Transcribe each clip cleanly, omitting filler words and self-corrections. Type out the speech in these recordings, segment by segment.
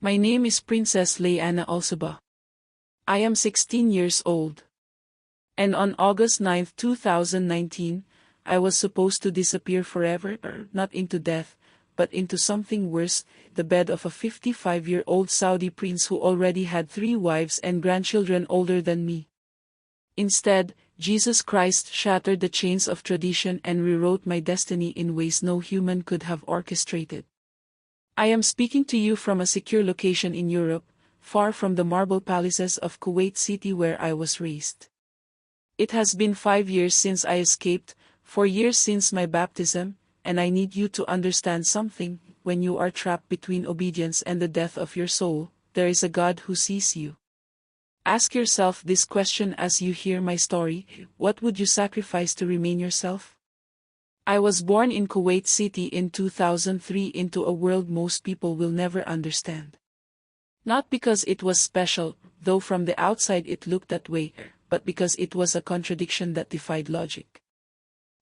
My name is Princess Leanna Alsaba. I am 16 years old. And on August 9, 2019, I was supposed to disappear forever, not into death, but into something worse, the bed of a 55-year-old Saudi prince who already had 3 wives and grandchildren older than me. Instead, Jesus Christ shattered the chains of tradition and rewrote my destiny in ways no human could have orchestrated. I am speaking to you from a secure location in Europe, far from the marble palaces of Kuwait City where I was raised. It has been 5 years since I escaped, 4 years since my baptism, and I need you to understand something. When you are trapped between obedience and the death of your soul, there is a God who sees you. Ask yourself this question as you hear my story: what would you sacrifice to remain yourself? I was born in Kuwait City in 2003 into a world most people will never understand. Not because it was special, though from the outside it looked that way, but because it was a contradiction that defied logic.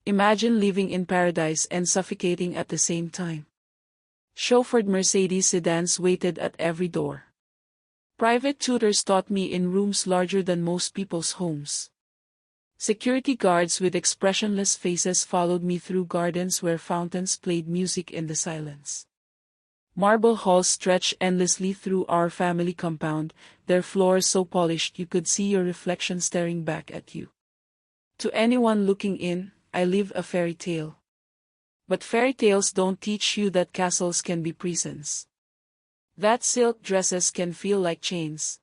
Imagine living in paradise and suffocating at the same time. Chauffeured Mercedes sedans waited at every door. Private tutors taught me in rooms larger than most people's homes. Security guards with expressionless faces followed me through gardens where fountains played music in the silence. Marble halls stretched endlessly through our family compound, their floors so polished you could see your reflection staring back at you. To anyone looking in, I live a fairy tale. But fairy tales don't teach you that castles can be prisons. That silk dresses can feel like chains.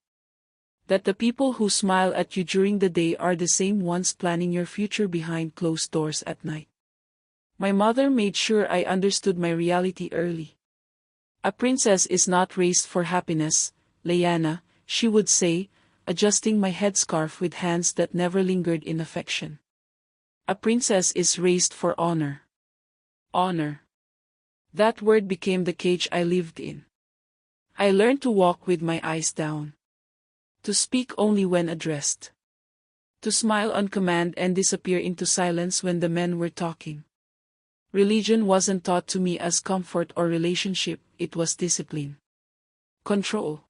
That the people who smile at you during the day are the same ones planning your future behind closed doors at night. My mother made sure I understood my reality early. A princess is not raised for happiness, Leanna, she would say, adjusting my headscarf with hands that never lingered in affection. A princess is raised for honor. Honor. That word became the cage I lived in. I learned to walk with my eyes down. To speak only when addressed. To smile on command and disappear into silence when the men were talking. Religion wasn't taught to me as comfort or relationship, it was discipline. Control.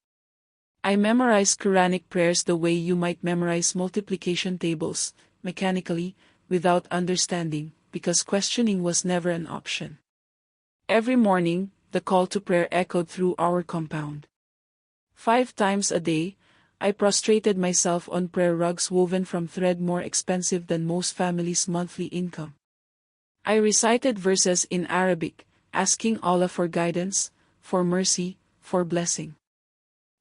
I memorized Quranic prayers the way you might memorize multiplication tables, mechanically, without understanding, because questioning was never an option. Every morning, the call to prayer echoed through our compound. 5 times a day, I prostrated myself on prayer rugs woven from thread more expensive than most families' monthly income. I recited verses in Arabic, asking Allah for guidance, for mercy, for blessing.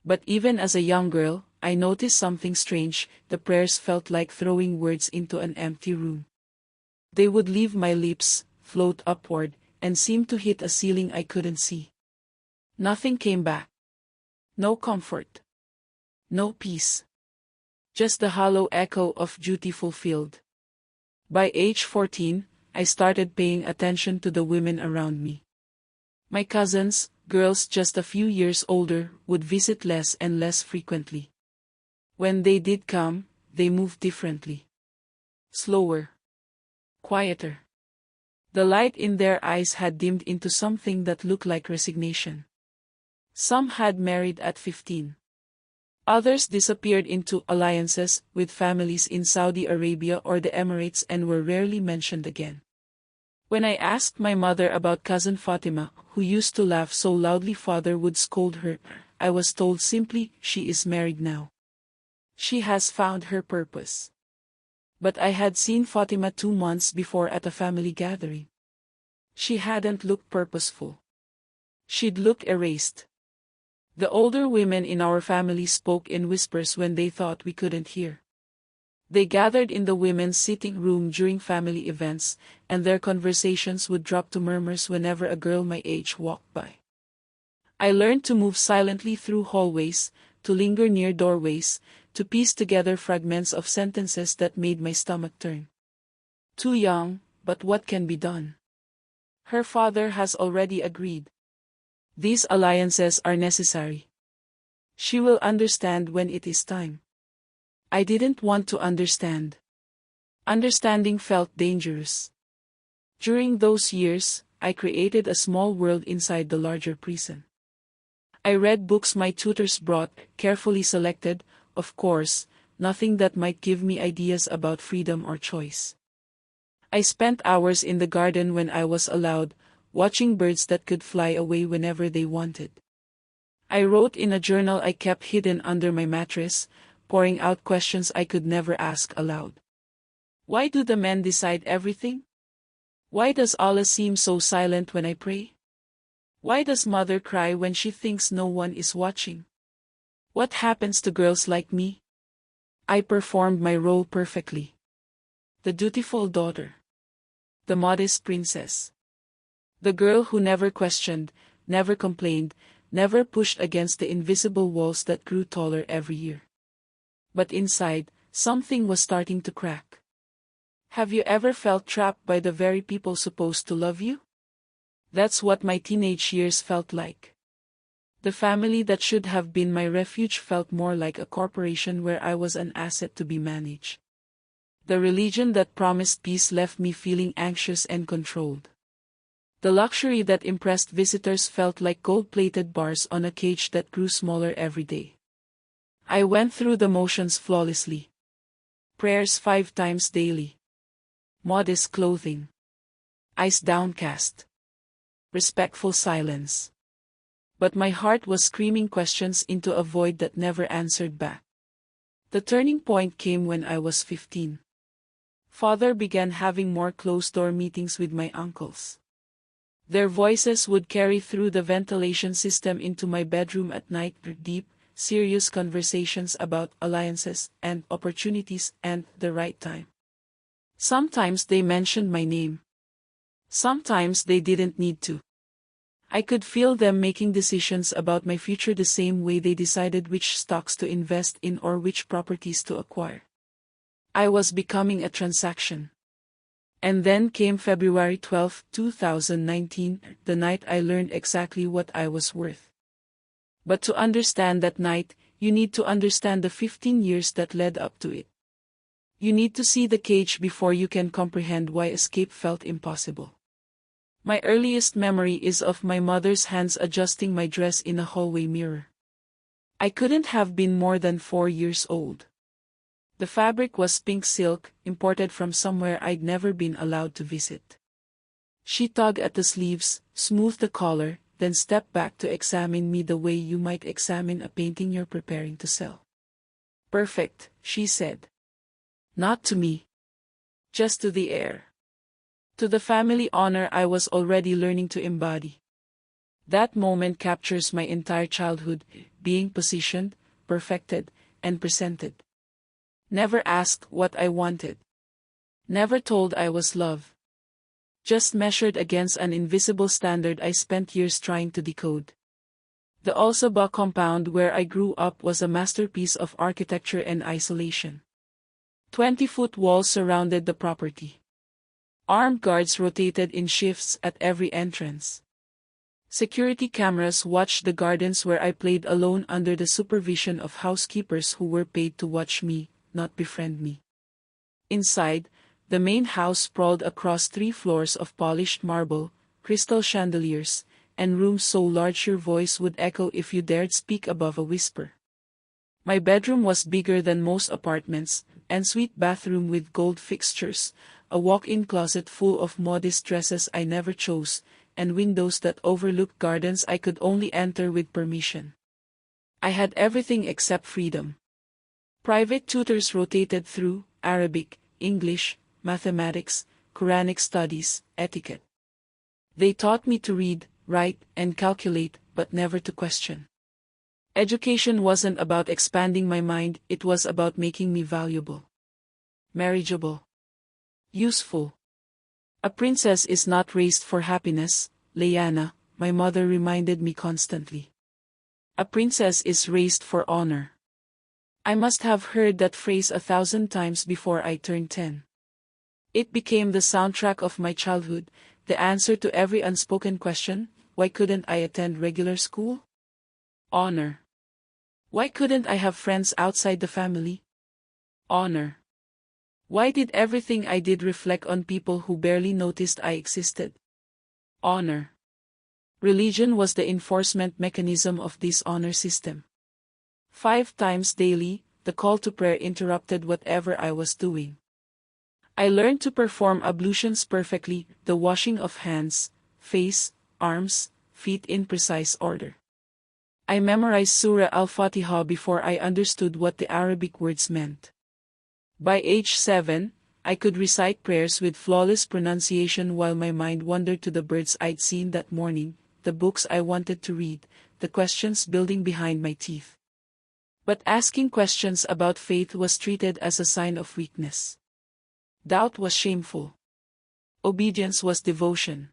But even as a young girl, I noticed something strange. The prayers felt like throwing words into an empty room. They would leave my lips, float upward, and seem to hit a ceiling I couldn't see. Nothing came back. No comfort. No peace. Just the hollow echo of duty fulfilled. By age 14, I started paying attention to the women around me. My cousins, girls just a few years older, would visit less and less frequently. When they did come, they moved differently. Slower. Quieter. The light in their eyes had dimmed into something that looked like resignation. Some had married at 15. Others disappeared into alliances with families in Saudi Arabia or the Emirates and were rarely mentioned again. When I asked my mother about cousin Fatima, who used to laugh so loudly father would scold her, I was told simply, she is married now. She has found her purpose. But I had seen Fatima 2 months before at a family gathering. She hadn't looked purposeful. She'd looked erased. The older women in our family spoke in whispers when they thought we couldn't hear. They gathered in the women's sitting room during family events, and their conversations would drop to murmurs whenever a girl my age walked by. I learned to move silently through hallways, to linger near doorways, to piece together fragments of sentences that made my stomach turn. Too young, but what can be done? Her father has already agreed. These alliances are necessary. She will understand when it is time. I didn't want to understand. Understanding felt dangerous. During those years, I created a small world inside the larger prison. I read books my tutors brought, carefully selected, of course, nothing that might give me ideas about freedom or choice. I spent hours in the garden when I was allowed, watching birds that could fly away whenever they wanted. I wrote in a journal I kept hidden under my mattress, pouring out questions I could never ask aloud. Why do the men decide everything? Why does Allah seem so silent when I pray? Why does mother cry when she thinks no one is watching? What happens to girls like me? I performed my role perfectly. The dutiful daughter. The modest princess. The girl who never questioned, never complained, never pushed against the invisible walls that grew taller every year. But inside, something was starting to crack. Have you ever felt trapped by the very people supposed to love you? That's what my teenage years felt like. The family that should have been my refuge felt more like a corporation where I was an asset to be managed. The religion that promised peace left me feeling anxious and controlled. The luxury that impressed visitors felt like gold-plated bars on a cage that grew smaller every day. I went through the motions flawlessly. Prayers 5 times daily. Modest clothing. Eyes downcast. Respectful silence. But my heart was screaming questions into a void that never answered back. The turning point came when I was 15. Father began having more closed-door meetings with my uncles. Their voices would carry through the ventilation system into my bedroom at night, deep, serious conversations about alliances and opportunities and the right time. Sometimes they mentioned my name. Sometimes they didn't need to. I could feel them making decisions about my future the same way they decided which stocks to invest in or which properties to acquire. I was becoming a transaction. And then came February 12, 2019, the night I learned exactly what I was worth. But to understand that night, you need to understand the 15 years that led up to it. You need to see the cage before you can comprehend why escape felt impossible. My earliest memory is of my mother's hands adjusting my dress in a hallway mirror. I couldn't have been more than 4 years old. The fabric was pink silk, imported from somewhere I'd never been allowed to visit. She tugged at the sleeves, smoothed the collar, then stepped back to examine me the way you might examine a painting you're preparing to sell. Perfect, she said. Not to me. Just to the air. To the family honor I was already learning to embody. That moment captures my entire childhood, being positioned, perfected, and presented. Never asked what I wanted. Never told I was loved. Just measured against an invisible standard I spent years trying to decode. The Alsaba compound where I grew up was a masterpiece of architecture and isolation. 20-foot walls surrounded the property. Armed guards rotated in shifts at every entrance. Security cameras watched the gardens where I played alone under the supervision of housekeepers who were paid to watch me, not befriend me. Inside, the main house sprawled across 3 floors of polished marble, crystal chandeliers, and rooms so large your voice would echo if you dared speak above a whisper. My bedroom was bigger than most apartments, ensuite bathroom with gold fixtures, a walk-in closet full of modest dresses I never chose, and windows that overlooked gardens I could only enter with permission. I had everything except freedom. Private tutors rotated through Arabic, English, mathematics, Quranic studies, etiquette. They taught me to read, write, and calculate, but never to question. Education wasn't about expanding my mind, it was about making me valuable, marriageable, useful. A princess is not raised for happiness, Leanna, my mother reminded me constantly. A princess is raised for honor. I must have heard that phrase 1,000 times before I turned 10. It became the soundtrack of my childhood, the answer to every unspoken question: why couldn't I attend regular school? Honor. Why couldn't I have friends outside the family? Honor. Why did everything I did reflect on people who barely noticed I existed? Honor. Religion was the enforcement mechanism of this honor system. 5 times daily, the call to prayer interrupted whatever I was doing. I learned to perform ablutions perfectly, the washing of hands, face, arms, feet in precise order. I memorized Surah Al-Fatiha before I understood what the Arabic words meant. By age 7, I could recite prayers with flawless pronunciation while my mind wandered to the birds I'd seen that morning, the books I wanted to read, the questions building behind my teeth. But asking questions about faith was treated as a sign of weakness. Doubt was shameful. Obedience was devotion.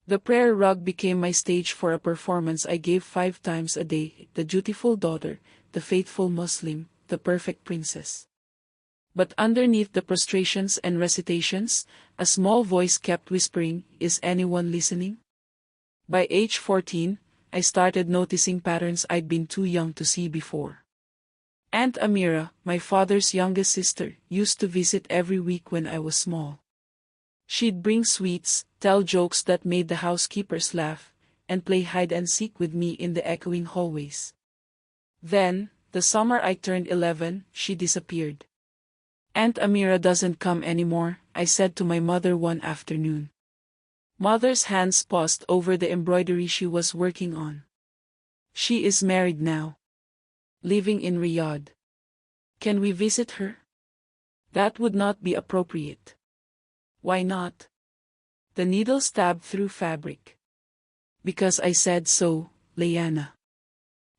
The prayer rug became my stage for a performance I gave 5 times a day, the dutiful daughter, the faithful Muslim, the perfect princess. But underneath the prostrations and recitations, a small voice kept whispering, "Is anyone listening?" By age 14, I started noticing patterns I'd been too young to see before. Aunt Amira, my father's youngest sister, used to visit every week when I was small. She'd bring sweets, tell jokes that made the housekeepers laugh, and play hide-and-seek with me in the echoing hallways. Then, the summer I turned 11, she disappeared. "Aunt Amira doesn't come anymore," I said to my mother one afternoon. Mother's hands paused over the embroidery she was working on. "She is married now. Living in Riyadh. Can we visit her?" "That would not be appropriate." "Why not?" The needle stabbed through fabric. "Because I said so, Leanna.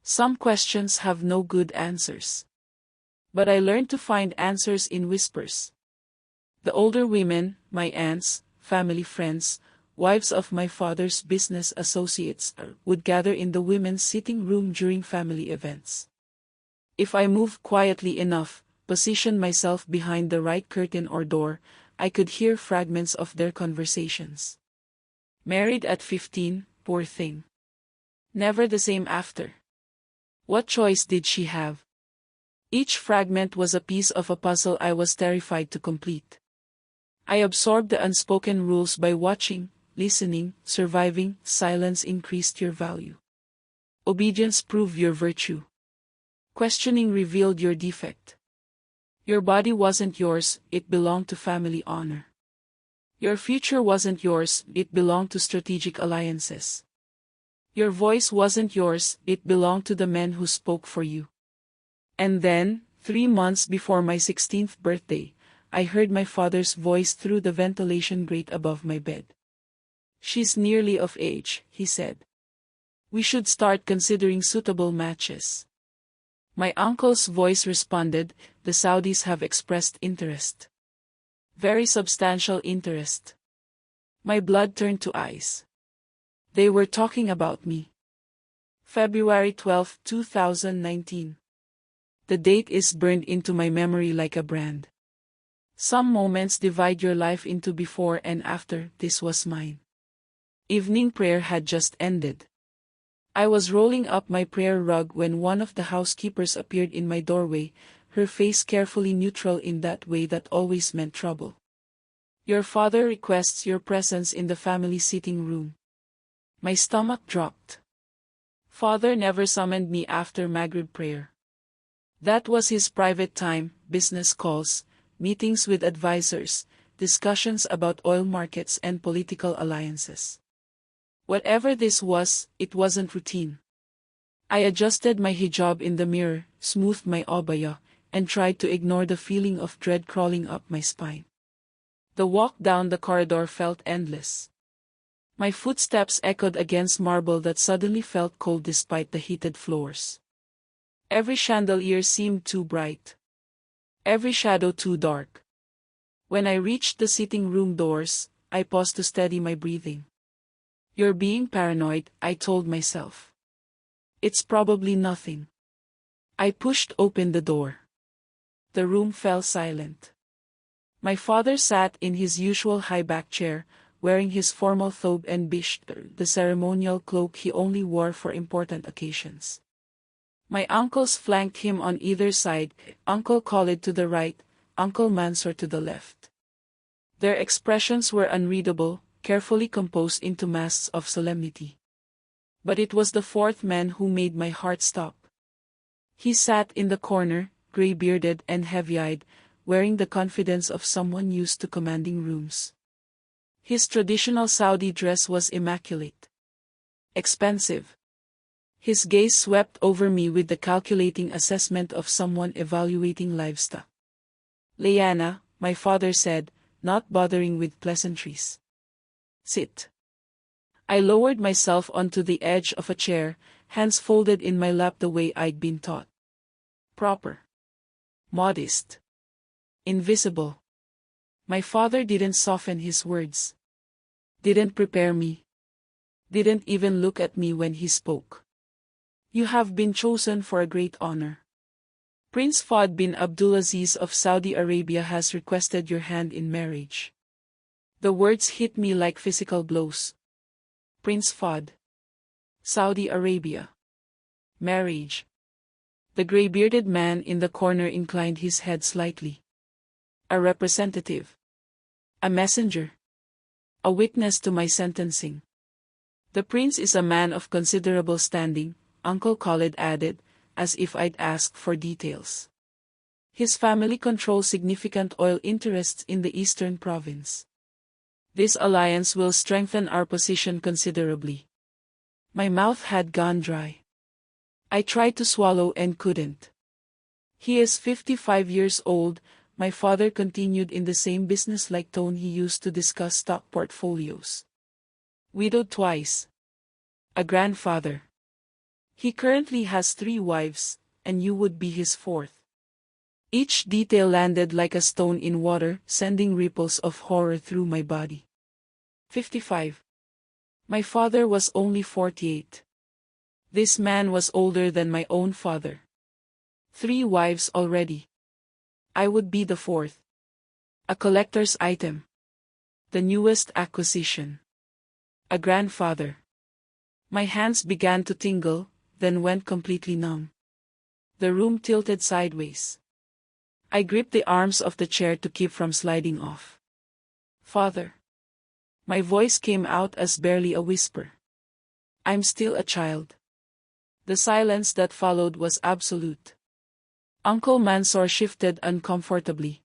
Some questions have no good answers." But I learned to find answers in whispers. The older women, my aunts, family friends, wives of my father's business associates, would gather in the women's sitting room during family events. If I moved quietly enough, positioned myself behind the right curtain or door, I could hear fragments of their conversations. "Married at 15, poor thing. Never the same after. What choice did she have?" Each fragment was a piece of a puzzle I was terrified to complete. I absorbed the unspoken rules by watching, listening, surviving. Silence increased your value. Obedience proved your virtue. Questioning revealed your defect. Your body wasn't yours, it belonged to family honor. Your future wasn't yours, it belonged to strategic alliances. Your voice wasn't yours, it belonged to the men who spoke for you. And then, 3 months before my 16th birthday, I heard my father's voice through the ventilation grate above my bed. "She's nearly of age," he said. "We should start considering suitable matches." My uncle's voice responded, "The Saudis have expressed interest. Very substantial interest." My blood turned to ice. They were talking about me. February 12, 2019. The date is burned into my memory like a brand. Some moments divide your life into before and after. This was mine. Evening prayer had just ended. I was rolling up my prayer rug when one of the housekeepers appeared in my doorway, her face carefully neutral in that way that always meant trouble. "Your father requests your presence in the family sitting room." My stomach dropped. Father never summoned me after Maghrib prayer. That was his private time, business calls, meetings with advisors, discussions about oil markets and political alliances. Whatever this was, it wasn't routine. I adjusted my hijab in the mirror, smoothed my abaya, and tried to ignore the feeling of dread crawling up my spine. The walk down the corridor felt endless. My footsteps echoed against marble that suddenly felt cold despite the heated floors. Every chandelier seemed too bright. Every shadow too dark. When I reached the sitting room doors, I paused to steady my breathing. "You're being paranoid," I told myself. "It's probably nothing." I pushed open the door. The room fell silent. My father sat in his usual high-back chair, wearing his formal thobe and bishtar, the ceremonial cloak he only wore for important occasions. My uncles flanked him on either side, Uncle Khalid to the right, Uncle Mansur to the left. Their expressions were unreadable, carefully composed into masks of solemnity. But it was the fourth man who made my heart stop. He sat in the corner, gray-bearded and heavy-eyed, wearing the confidence of someone used to commanding rooms. His traditional Saudi dress was immaculate. Expensive. His gaze swept over me with the calculating assessment of someone evaluating livestock. "Leanna," my father said, not bothering with pleasantries. "Sit." I lowered myself onto the edge of a chair, hands folded in my lap the way I'd been taught. Proper. Modest. Invisible. My father didn't soften his words. Didn't prepare me. Didn't even look at me when he spoke. "You have been chosen for a great honor. Prince Fahd bin Abdulaziz of Saudi Arabia has requested your hand in marriage." The words hit me like physical blows. Prince Fahd. Saudi Arabia. Marriage. The gray-bearded man in the corner inclined his head slightly. A representative. A messenger. A witness to my sentencing. "The prince is a man of considerable standing," Uncle Khalid added, as if I'd asked for details. "His family controls significant oil interests in the eastern province. This alliance will strengthen our position considerably." My mouth had gone dry. I tried to swallow and couldn't. "He is 55 years old," my father continued in the same business-like tone he used to discuss stock portfolios. "Widowed twice. A grandfather. He currently has 3 wives, and you would be his 4th. Each detail landed like a stone in water, sending ripples of horror through my body. 55. My father was only 48. This man was older than my own father. 3 wives already. I would be the 4th. A collector's item. The newest acquisition. A grandfather. My hands began to tingle, then went completely numb. The room tilted sideways. I gripped the arms of the chair to keep from sliding off. "Father." My voice came out as barely a whisper. "I'm still a child." The silence that followed was absolute. Uncle Mansour shifted uncomfortably.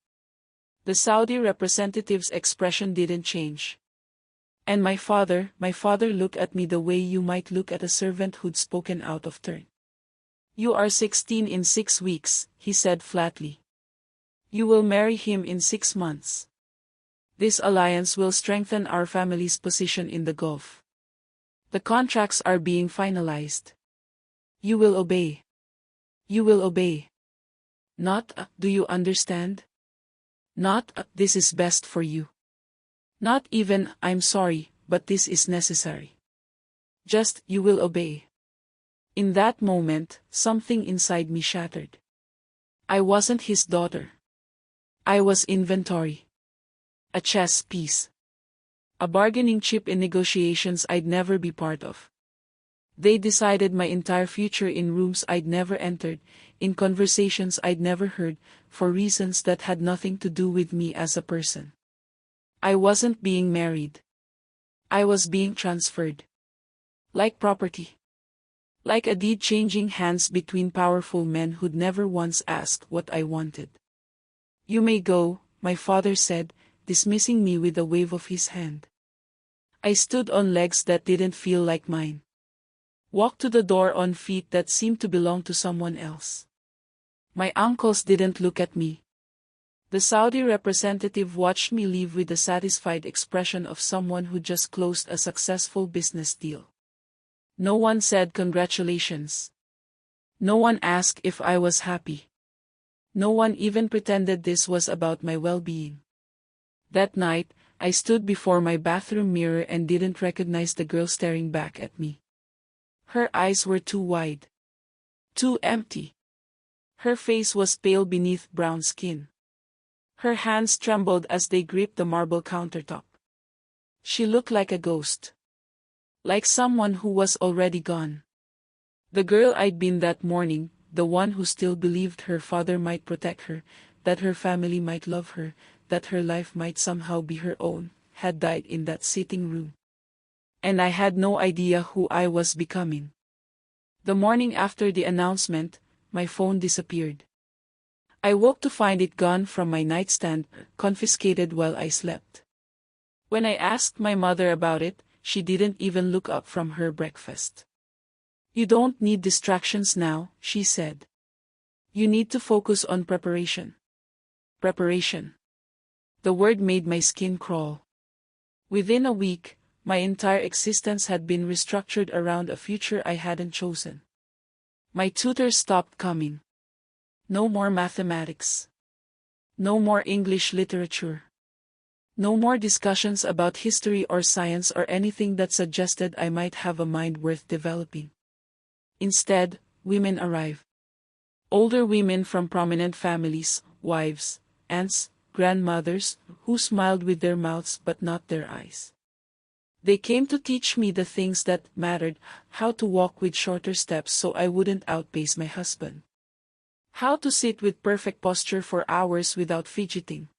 The Saudi representative's expression didn't change. And my father looked at me the way you might look at a servant who'd spoken out of turn. "You are 16 in 6 weeks, he said flatly. "You will marry him in 6 months. This alliance will strengthen our family's position in the Gulf. The contracts are being finalized. You will obey. You will obey. Not do you understand? Not this is best for you. Not even I'm sorry, but this is necessary. Just you will obey." In that moment, something inside me shattered. I wasn't his daughter. I was inventory. A chess piece. A bargaining chip in negotiations I'd never be part of. They decided my entire future in rooms I'd never entered, in conversations I'd never heard, for reasons that had nothing to do with me as a person. I wasn't being married. I was being transferred. Like property. Like a deed changing hands between powerful men who'd never once asked what I wanted. "You may go," my father said, dismissing me with a wave of his hand. I stood on legs that didn't feel like mine. Walked to the door on feet that seemed to belong to someone else. My uncles didn't look at me. The Saudi representative watched me leave with the satisfied expression of someone who just closed a successful business deal. No one said congratulations. No one asked if I was happy. No one even pretended this was about my well-being. That night, I stood before my bathroom mirror and didn't recognize the girl staring back at me. Her eyes were too wide. Too empty. Her face was pale beneath brown skin. Her hands trembled as they gripped the marble countertop. She looked like a ghost. Like someone who was already gone. The girl I'd been that morning, the one who still believed her father might protect her, that her family might love her, that her life might somehow be her own, had died in that sitting room. And I had no idea who I was becoming. The morning after the announcement, my phone disappeared. I woke to find it gone from my nightstand, confiscated while I slept. When I asked my mother about it, she didn't even look up from her breakfast. "You don't need distractions now," she said. "You need to focus on preparation." Preparation. The word made my skin crawl. Within a week, my entire existence had been restructured around a future I hadn't chosen. My tutors stopped coming. No more mathematics. No more English literature. No more discussions about history or science or anything that suggested I might have a mind worth developing. Instead, women arrive. Older women from prominent families, wives, aunts, grandmothers, who smiled with their mouths but not their eyes. They came to teach me the things that mattered: how to walk with shorter steps so I wouldn't outpace my husband. How to sit with perfect posture for hours without fidgeting.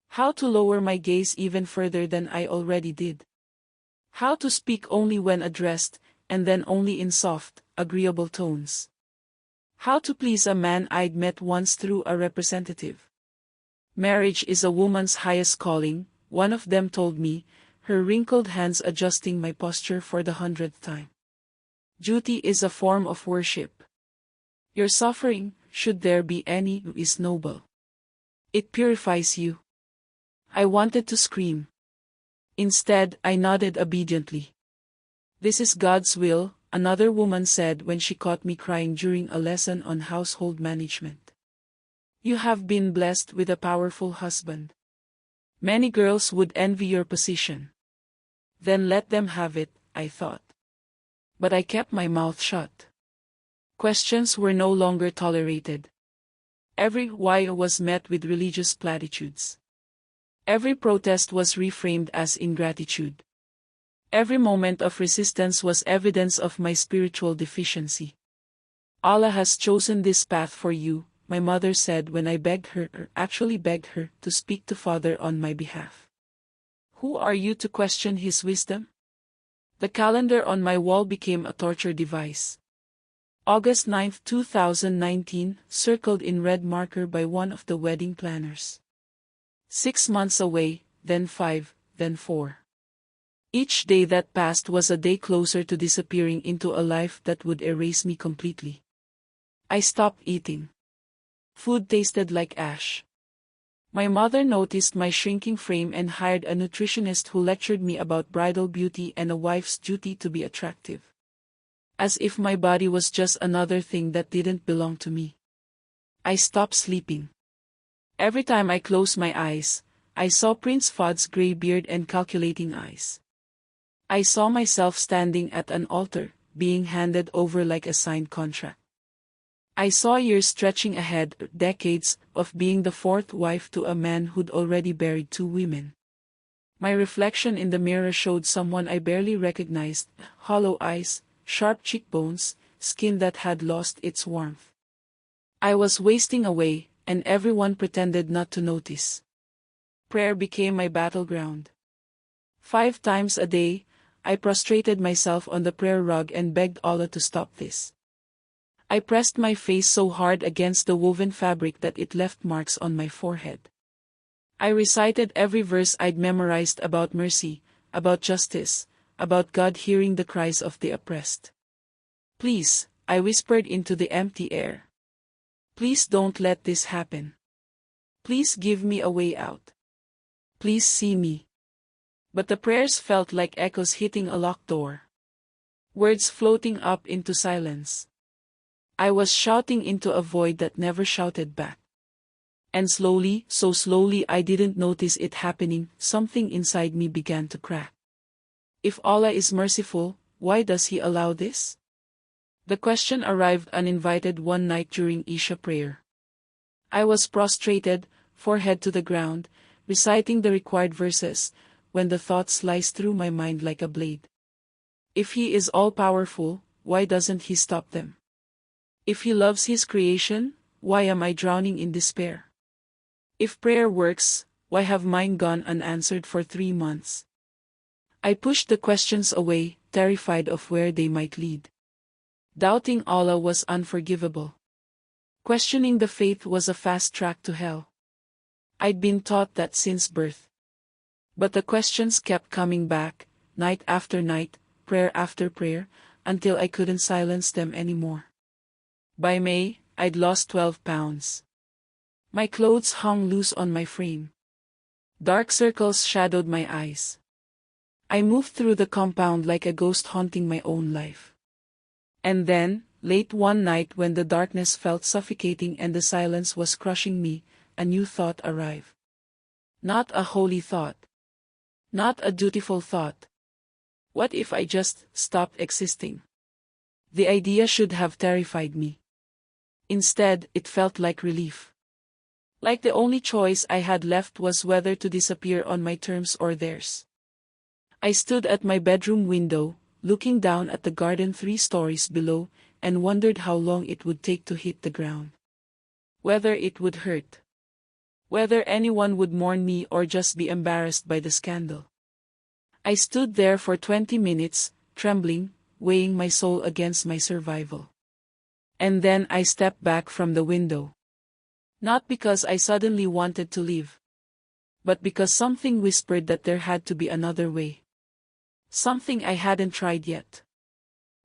How to lower my gaze even further than I already did. How to speak only when addressed, and then only in soft, agreeable tones. How to please a man I'd met once through a representative. "Marriage is a woman's highest calling," one of them told me, her wrinkled hands adjusting my posture for the 100th time. "Duty is a form of worship. Your suffering, should there be any, is noble. It purifies you." I wanted to scream. Instead, I nodded obediently. "This is God's will," another woman said when she caught me crying during a lesson on household management. "You have been blessed with a powerful husband. Many girls would envy your position." Then let them have it, I thought. But I kept my mouth shut. Questions were no longer tolerated. Every why was met with religious platitudes. Every protest was reframed as ingratitude. Every moment of resistance was evidence of my spiritual deficiency. "Allah has chosen this path for you," my mother said when I actually begged her, to speak to Father on my behalf. "Who are you to question his wisdom?" The calendar on my wall became a torture device. August 9, 2019, circled in red marker by one of the wedding planners. 6 months away, then 5, then 4. Each day that passed was a day closer to disappearing into a life that would erase me completely. I stopped eating. Food tasted like ash. My mother noticed my shrinking frame and hired a nutritionist who lectured me about bridal beauty and a wife's duty to be attractive. As if my body was just another thing that didn't belong to me. I stopped sleeping. Every time I closed my eyes, I saw Prince Fuad's gray beard and calculating eyes. I saw myself standing at an altar, being handed over like a signed contract. I saw years stretching ahead, decades, of being the fourth wife to a man who'd already buried 2 women. My reflection in the mirror showed someone I barely recognized: hollow eyes, sharp cheekbones, skin that had lost its warmth. I was wasting away, and everyone pretended not to notice. Prayer became my battleground. 5 times a day, I prostrated myself on the prayer rug and begged Allah to stop this. I pressed my face so hard against the woven fabric that it left marks on my forehead. I recited every verse I'd memorized about mercy, about justice, about God hearing the cries of the oppressed. "Please," I whispered into the empty air. "Please don't let this happen. Please give me a way out. Please see me." But the prayers felt like echoes hitting a locked door. Words floating up into silence. I was shouting into a void that never shouted back. And slowly, so slowly I didn't notice it happening, something inside me began to crack. If Allah is merciful, why does He allow this? The question arrived uninvited one night during Isha prayer. I was prostrated, forehead to the ground, reciting the required verses, when the thought sliced through my mind like a blade. If He is all-powerful, why doesn't He stop them? If He loves His creation, why am I drowning in despair? If prayer works, why have mine gone unanswered for 3 months? I pushed the questions away, terrified of where they might lead. Doubting Allah was unforgivable. Questioning the faith was a fast track to hell. I'd been taught that since birth. But the questions kept coming back, night after night, prayer after prayer, until I couldn't silence them anymore. By May, I'd lost 12 pounds. My clothes hung loose on my frame. Dark circles shadowed my eyes. I moved through the compound like a ghost haunting my own life. And then, late one night when the darkness felt suffocating and the silence was crushing me, a new thought arrived. Not a holy thought. Not a dutiful thought. What if I just stopped existing? The idea should have terrified me. Instead, it felt like relief. Like the only choice I had left was whether to disappear on my terms or theirs. I stood at my bedroom window, looking down at the garden 3 stories below, and wondered how long it would take to hit the ground. Whether it would hurt. Whether anyone would mourn me or just be embarrassed by the scandal. I stood there for 20 minutes, trembling, weighing my soul against my survival. And then I stepped back from the window. Not because I suddenly wanted to leave. But because something whispered that there had to be another way. Something I hadn't tried yet.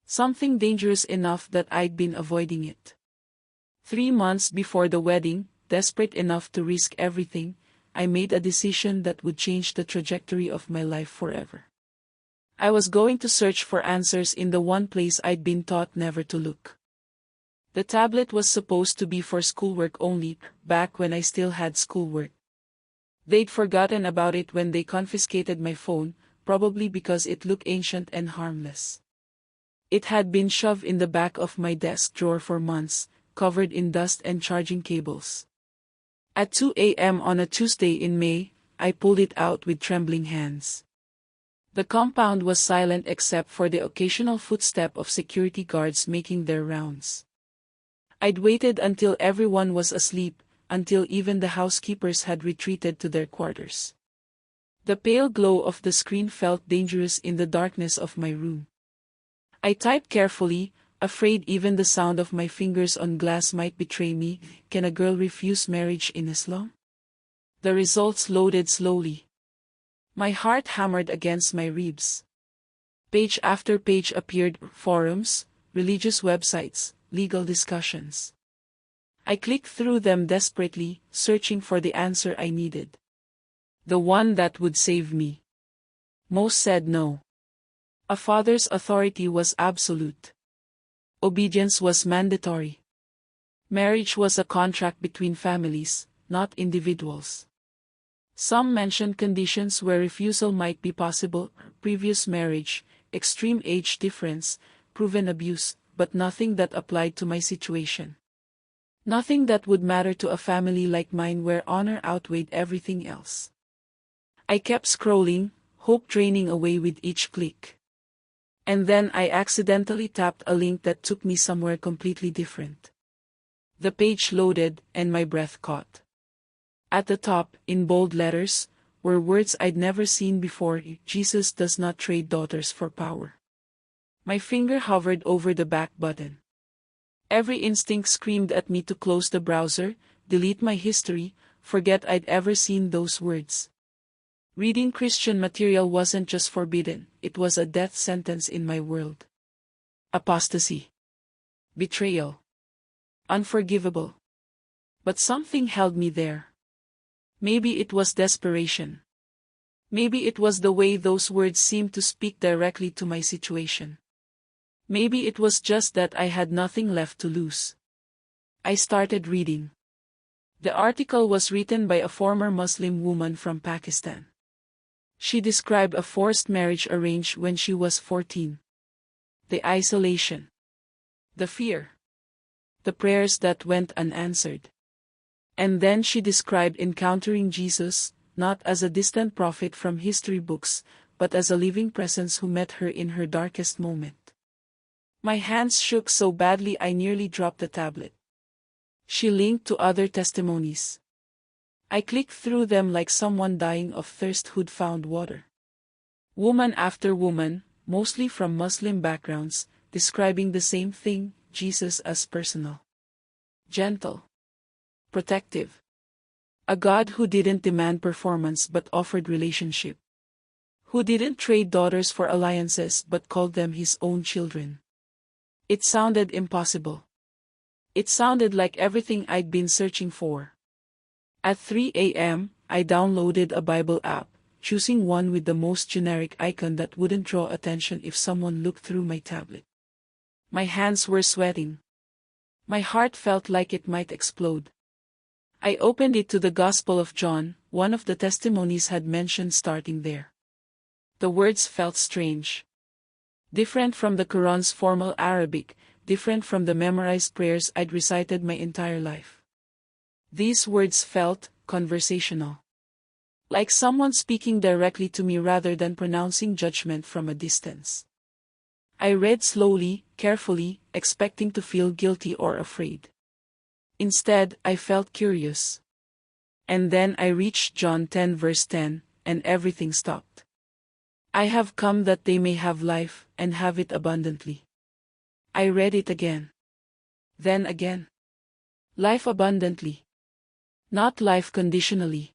Something dangerous enough that I'd been avoiding it. 3 months before the wedding, desperate enough to risk everything, I made a decision that would change the trajectory of my life forever. I was going to search for answers in the one place I'd been taught never to look. The tablet was supposed to be for schoolwork only, back when I still had schoolwork. They'd forgotten about it when they confiscated my phone, probably because it looked ancient and harmless. It had been shoved in the back of my desk drawer for months, covered in dust and charging cables. At 2 a.m. on a Tuesday in May, I pulled it out with trembling hands. The compound was silent except for the occasional footstep of security guards making their rounds. I'd waited until everyone was asleep, until even the housekeepers had retreated to their quarters. The pale glow of the screen felt dangerous in the darkness of my room. I typed carefully, afraid even the sound of my fingers on glass might betray me. Can a girl refuse marriage in Islam? The results loaded slowly. My heart hammered against my ribs. Page after page appeared: forums, religious websites, legal discussions. I clicked through them desperately, searching for the answer I needed. The one that would save me. Most said no. A father's authority was absolute. Obedience was mandatory. Marriage was a contract between families, not individuals. Some mentioned conditions where refusal might be possible: previous marriage, extreme age difference, proven abuse, but nothing that applied to my situation. Nothing that would matter to a family like mine where honor outweighed everything else. I kept scrolling, hope draining away with each click. And then I accidentally tapped a link that took me somewhere completely different. The page loaded, and my breath caught. At the top, in bold letters, were words I'd never seen before: Jesus does not trade daughters for power. My finger hovered over the back button. Every instinct screamed at me to close the browser, delete my history, forget I'd ever seen those words. Reading Christian material wasn't just forbidden, it was a death sentence in my world. Apostasy. Betrayal. Unforgivable. But something held me there. Maybe it was desperation. Maybe it was the way those words seemed to speak directly to my situation. Maybe it was just that I had nothing left to lose. I started reading. The article was written by a former Muslim woman from Pakistan. She described a forced marriage arranged when she was 14. The isolation. The fear. The prayers that went unanswered. And then she described encountering Jesus, not as a distant prophet from history books, but as a living presence who met her in her darkest moment. My hands shook so badly I nearly dropped the tablet. She linked to other testimonies. I clicked through them like someone dying of thirst who'd found water. Woman after woman, mostly from Muslim backgrounds, describing the same thing, Jesus as personal, gentle, protective. A God who didn't demand performance but offered relationship. Who didn't trade daughters for alliances but called them his own children. It sounded impossible. It sounded like everything I'd been searching for. At 3 a.m., I downloaded a Bible app, choosing one with the most generic icon that wouldn't draw attention if someone looked through my tablet. My hands were sweating. My heart felt like it might explode. I opened it to the Gospel of John. One of the testimonies had mentioned starting there. The words felt strange. Different from the Quran's formal Arabic, different from the memorized prayers I'd recited my entire life. These words felt conversational. Like someone speaking directly to me rather than pronouncing judgment from a distance. I read slowly, carefully, expecting to feel guilty or afraid. Instead, I felt curious. And then I reached John 10 verse 10, and everything stopped. I have come that they may have life, and have it abundantly. I read it again. Then again. Life abundantly. Not life conditionally.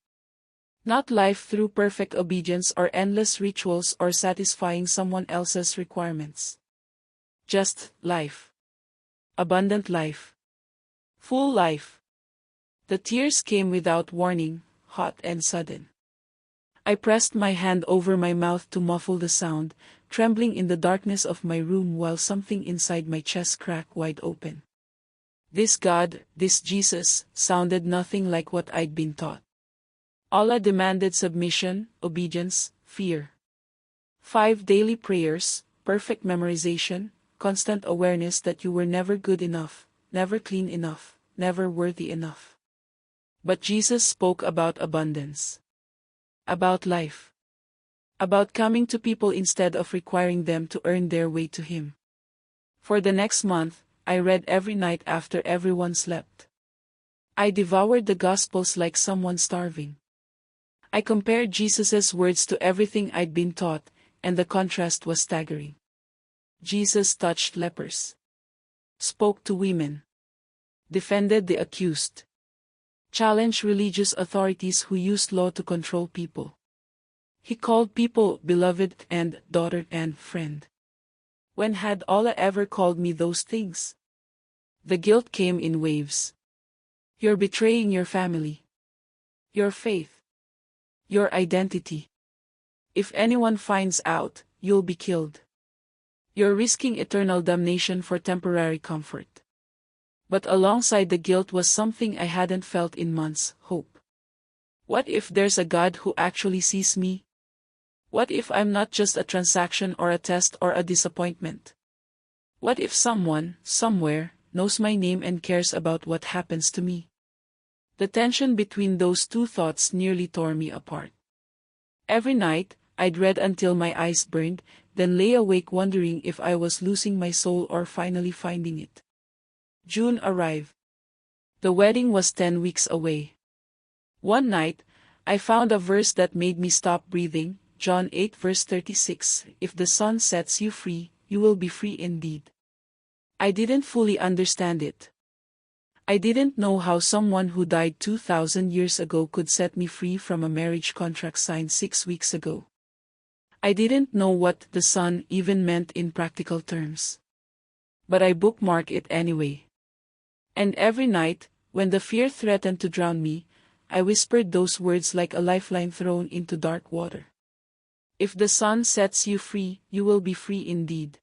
Not life through perfect obedience or endless rituals or satisfying someone else's requirements. Just life. Abundant life. Full life. The tears came without warning, hot and sudden. I pressed my hand over my mouth to muffle the sound, trembling in the darkness of my room while something inside my chest cracked wide open. This God, this Jesus, sounded nothing like what I'd been taught. Allah demanded submission, obedience, fear. 5 daily prayers, perfect memorization, constant awareness that you were never good enough, never clean enough, never worthy enough. But Jesus spoke about abundance. About life. About coming to people instead of requiring them to earn their way to Him. For the next month, I read every night after everyone slept. I devoured the Gospels like someone starving. I compared Jesus's words to everything I'd been taught, and the contrast was staggering. Jesus touched lepers. Spoke to women. Defended the accused. Challenged religious authorities who used law to control people. He called people beloved and daughter and friend. When had Allah ever called me those things? The guilt came in waves. You're betraying your family. Your faith. Your identity. If anyone finds out, you'll be killed. You're risking eternal damnation for temporary comfort. But alongside the guilt was something I hadn't felt in months, hope. What if there's a God who actually sees me? What if I'm not just a transaction or a test or a disappointment? What if someone, somewhere, knows my name and cares about what happens to me? The tension between those two thoughts nearly tore me apart. Every night, I'd read until my eyes burned, then lay awake wondering if I was losing my soul or finally finding it. June arrived. The wedding was 10 weeks away. One night, I found a verse that made me stop breathing, John 8 verse 36, if the Son sets you free, you will be free indeed. I didn't fully understand it. I didn't know how someone who died 2,000 years ago could set me free from a marriage contract signed 6 weeks ago. I didn't know what the Son even meant in practical terms. But I bookmarked it anyway. And every night, when the fear threatened to drown me, I whispered those words like a lifeline thrown into dark water. If the Son sets you free, you will be free indeed.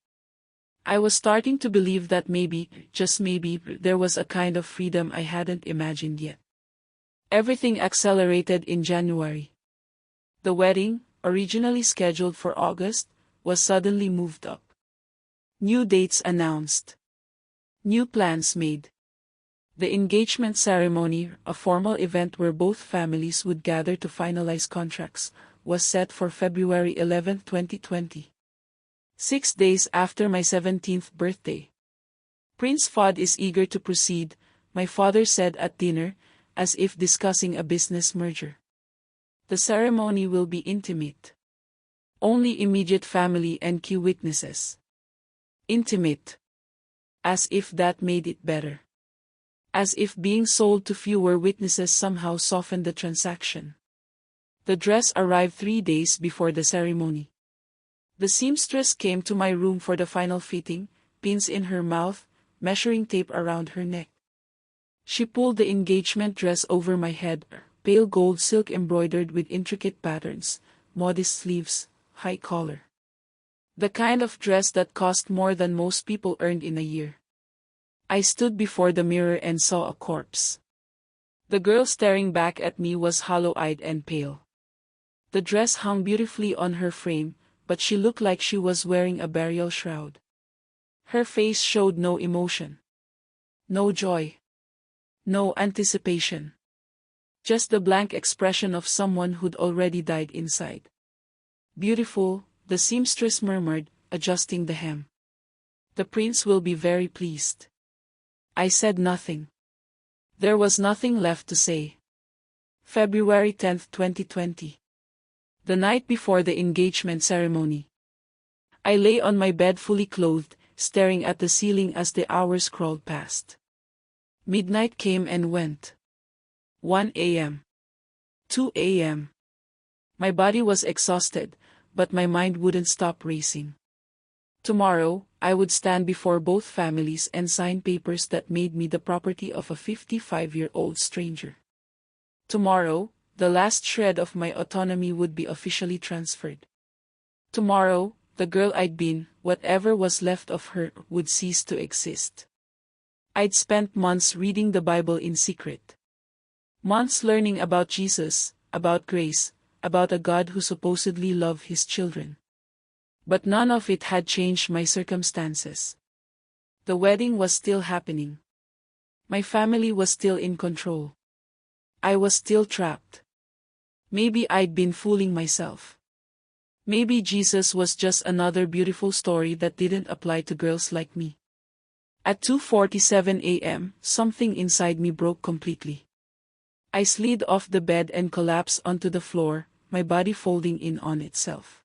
I was starting to believe that maybe, just maybe, there was a kind of freedom I hadn't imagined yet. Everything accelerated in January. The wedding, originally scheduled for August, was suddenly moved up. New dates announced. New plans made. The engagement ceremony, a formal event where both families would gather to finalize contracts, was set for February 11, 2020. 6 days after my 17th birthday. Prince Fuad is eager to proceed, my father said at dinner, as if discussing a business merger. The ceremony will be intimate. Only immediate family and key witnesses. Intimate. As if that made it better. As if being sold to fewer witnesses somehow softened the transaction. The dress arrived 3 days before the ceremony. The seamstress came to my room for the final fitting, pins in her mouth, measuring tape around her neck. She pulled the engagement dress over my head, pale gold silk embroidered with intricate patterns, modest sleeves, high collar. The kind of dress that cost more than most people earned in a year. I stood before the mirror and saw a corpse. The girl staring back at me was hollow-eyed and pale. The dress hung beautifully on her frame, but she looked like she was wearing a burial shroud. Her face showed no emotion. No joy. No anticipation. Just the blank expression of someone who'd already died inside. Beautiful, the seamstress murmured, adjusting the hem. The prince will be very pleased. I said nothing. There was nothing left to say. February 10, 2020. The night before the engagement ceremony. I lay on my bed fully clothed, staring at the ceiling as the hours crawled past. Midnight came and went. 1 a.m. 2 a.m. My body was exhausted, but my mind wouldn't stop racing. Tomorrow, I would stand before both families and sign papers that made me the property of a 55-year-old stranger. Tomorrow, the last shred of my autonomy would be officially transferred. Tomorrow, the girl I'd been, whatever was left of her, would cease to exist. I'd spent months reading the Bible in secret. Months learning about Jesus, about grace, about a God who supposedly loved his children. But none of it had changed my circumstances. The wedding was still happening. My family was still in control. I was still trapped. Maybe I'd been fooling myself. Maybe Jesus was just another beautiful story that didn't apply to girls like me. At 2:47 a.m., something inside me broke completely. I slid off the bed and collapsed onto the floor, my body folding in on itself.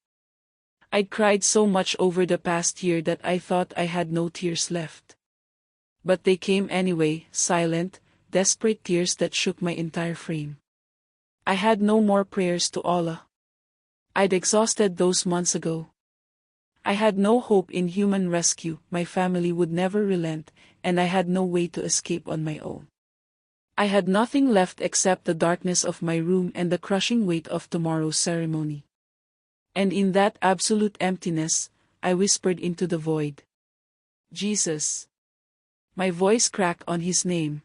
I'd cried so much over the past year that I thought I had no tears left. But they came anyway, silent, desperate tears that shook my entire frame. I had no more prayers to Allah. I'd exhausted those months ago. I had no hope in human rescue, my family would never relent, and I had no way to escape on my own. I had nothing left except the darkness of my room and the crushing weight of tomorrow's ceremony. And in that absolute emptiness, I whispered into the void. Jesus. My voice cracked on his name.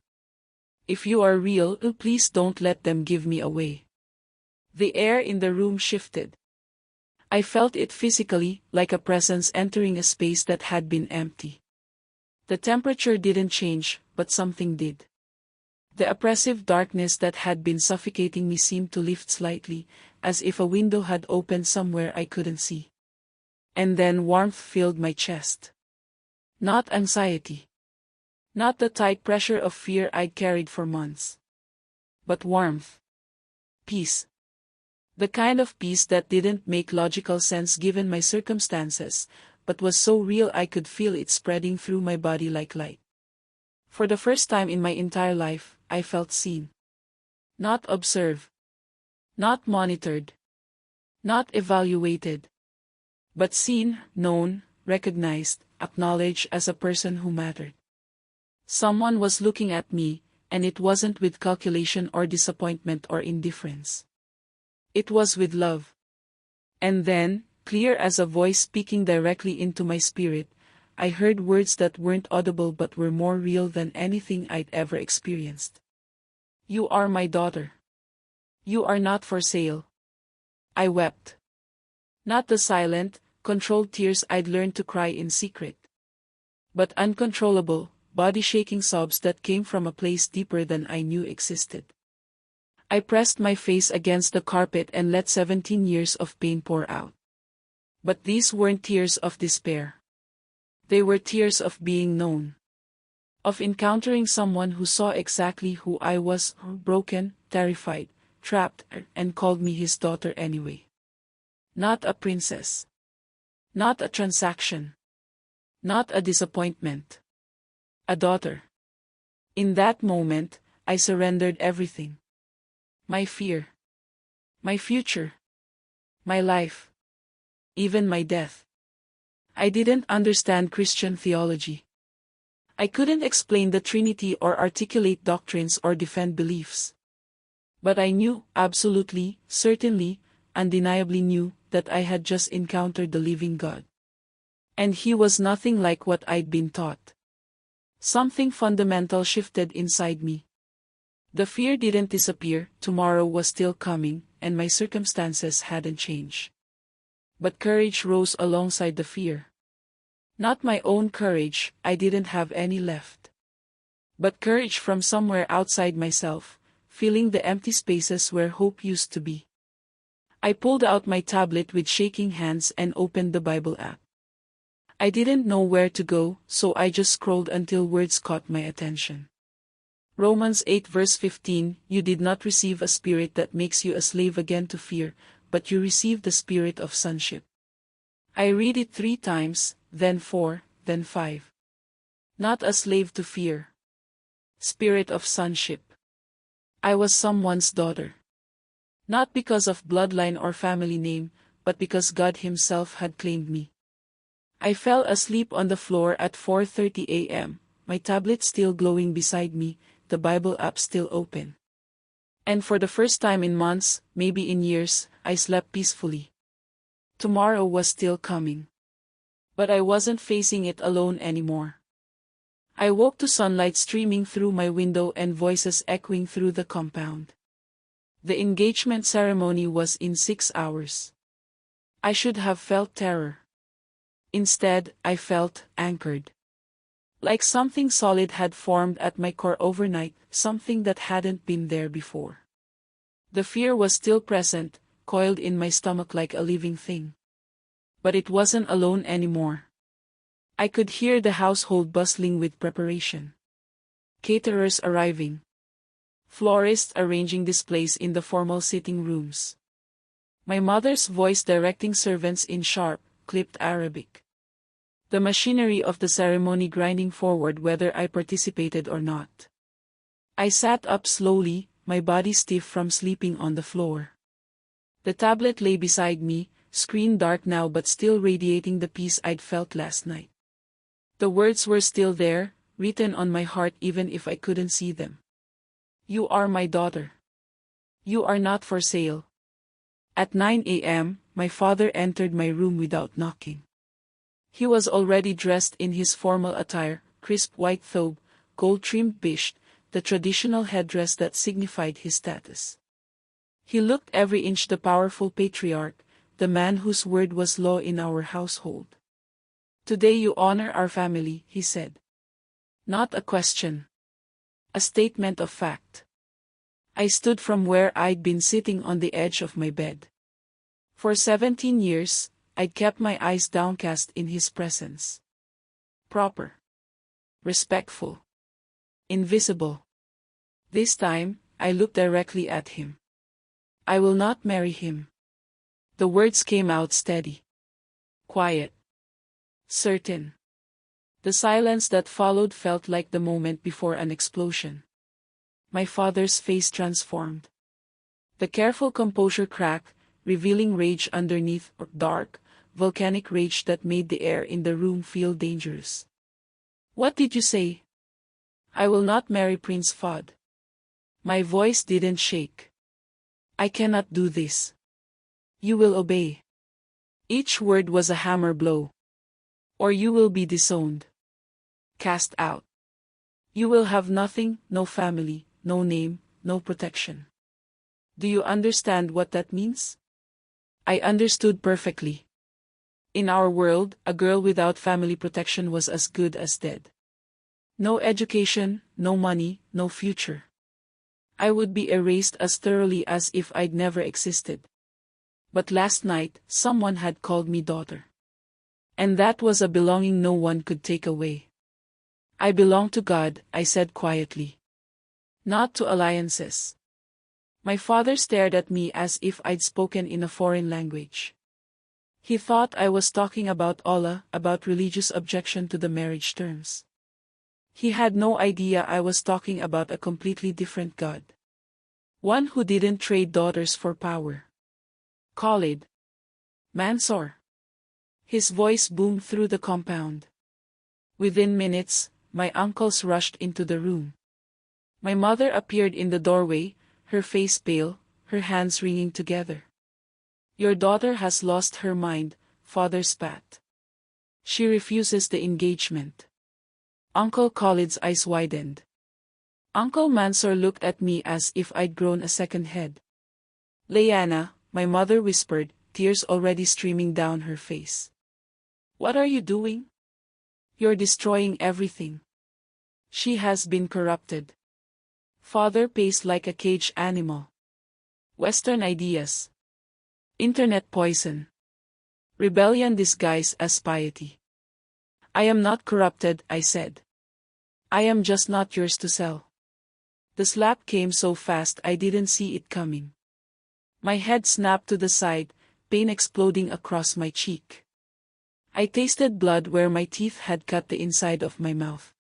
If you are real, please don't let them give me away. The air in the room shifted. I felt it physically, like a presence entering a space that had been empty. The temperature didn't change, but something did. The oppressive darkness that had been suffocating me seemed to lift slightly, as if a window had opened somewhere I couldn't see. And then warmth filled my chest. Not anxiety. Not the tight pressure of fear I'd carried for months. But warmth. Peace. The kind of peace that didn't make logical sense given my circumstances, but was so real I could feel it spreading through my body like light. For the first time in my entire life, I felt seen. Not observed. Not monitored. Not evaluated. But seen, known, recognized, acknowledged as a person who mattered. Someone was looking at me, and it wasn't with calculation or disappointment or indifference. It was with love. And then, clear as a voice speaking directly into my spirit, I heard words that weren't audible but were more real than anything I'd ever experienced. You are my daughter. You are not for sale. I wept. Not the silent, controlled tears I'd learned to cry in secret. But uncontrollable, body-shaking sobs that came from a place deeper than I knew existed. I pressed my face against the carpet and let 17 years of pain pour out. But these weren't tears of despair. They were tears of being known. Of encountering someone who saw exactly who I was, broken, terrified, trapped, and called me his daughter anyway. Not a princess. Not a transaction. Not a disappointment. A daughter. In that moment, I surrendered everything. My fear. My future. My life. Even my death. I didn't understand Christian theology. I couldn't explain the Trinity or articulate doctrines or defend beliefs. But I knew, absolutely, certainly, undeniably knew, that I had just encountered the living God. And he was nothing like what I'd been taught. Something fundamental shifted inside me. The fear didn't disappear, tomorrow was still coming, and my circumstances hadn't changed. But courage rose alongside the fear. Not my own courage, I didn't have any left. But courage from somewhere outside myself, filling the empty spaces where hope used to be. I pulled out my tablet with shaking hands and opened the Bible app. I didn't know where to go, so I just scrolled until words caught my attention. Romans 8 verse 15, you did not receive a spirit that makes you a slave again to fear, but you received the spirit of sonship. I read it 3 times, then 4, then 5. Not a slave to fear. Spirit of sonship. I was someone's daughter. Not because of bloodline or family name, but because God Himself had claimed me. I fell asleep on the floor at 4:30 a.m., my tablet still glowing beside me, the Bible app still open. And for the first time in months, maybe in years, I slept peacefully. Tomorrow was still coming. But I wasn't facing it alone anymore. I woke to sunlight streaming through my window and voices echoing through the compound. The engagement ceremony was in 6 hours. I should have felt terror. Instead, I felt anchored. Like something solid had formed at my core overnight, something that hadn't been there before. The fear was still present, coiled in my stomach like a living thing. But it wasn't alone anymore. I could hear the household bustling with preparation. Caterers arriving. Florists arranging displays in the formal sitting rooms. My mother's voice directing servants in sharp, clipped Arabic. The machinery of the ceremony grinding forward whether I participated or not. I sat up slowly, my body stiff from sleeping on the floor. The tablet lay beside me, screen dark now but still radiating the peace I'd felt last night. The words were still there, written on my heart even if I couldn't see them. You are my daughter. You are not for sale. At 9 a.m., my father entered my room without knocking. He was already dressed in his formal attire, crisp white thobe, gold-trimmed bisht, the traditional headdress that signified his status. He looked every inch the powerful patriarch, the man whose word was law in our household. Today you honor our family, he said. Not a question. A statement of fact. I stood from where I'd been sitting on the edge of my bed. For 17 years, I'd kept my eyes downcast in his presence. Proper. Respectful. Invisible. This time, I looked directly at him. I will not marry him. The words came out steady. Quiet. Certain. The silence that followed felt like the moment before an explosion. My father's face transformed. The careful composure cracked, revealing rage underneath, or dark, volcanic rage that made the air in the room feel dangerous. What did you say? I will not marry Prince Fuad. My voice didn't shake. I cannot do this. You will obey. Each word was a hammer blow. Or you will be disowned. Cast out. You will have nothing, no family, no name, no protection. Do you understand what that means? I understood perfectly. In our world, a girl without family protection was as good as dead. No education, no money, no future. I would be erased as thoroughly as if I'd never existed. But last night, someone had called me daughter. And that was a belonging no one could take away. I belong to God, I said quietly. Not to alliances. My father stared at me as if I'd spoken in a foreign language. He thought I was talking about Allah, about religious objection to the marriage terms. He had no idea I was talking about a completely different God. One who didn't trade daughters for power. Khalid. Mansour. His voice boomed through the compound. Within minutes, my uncles rushed into the room. My mother appeared in the doorway, her face pale, her hands wringing together. Your daughter has lost her mind, father spat. She refuses the engagement. Uncle Khalid's eyes widened. Uncle Mansour looked at me as if I'd grown a second head. Leanna, my mother whispered, tears already streaming down her face. What are you doing? You're destroying everything. She has been corrupted. Father paced like a caged animal. Western ideas. Internet poison. Rebellion disguised as piety. I am not corrupted, I said. I am just not yours to sell. The slap came so fast I didn't see it coming. My head snapped to the side, pain exploding across my cheek. I tasted blood where my teeth had cut the inside of my mouth.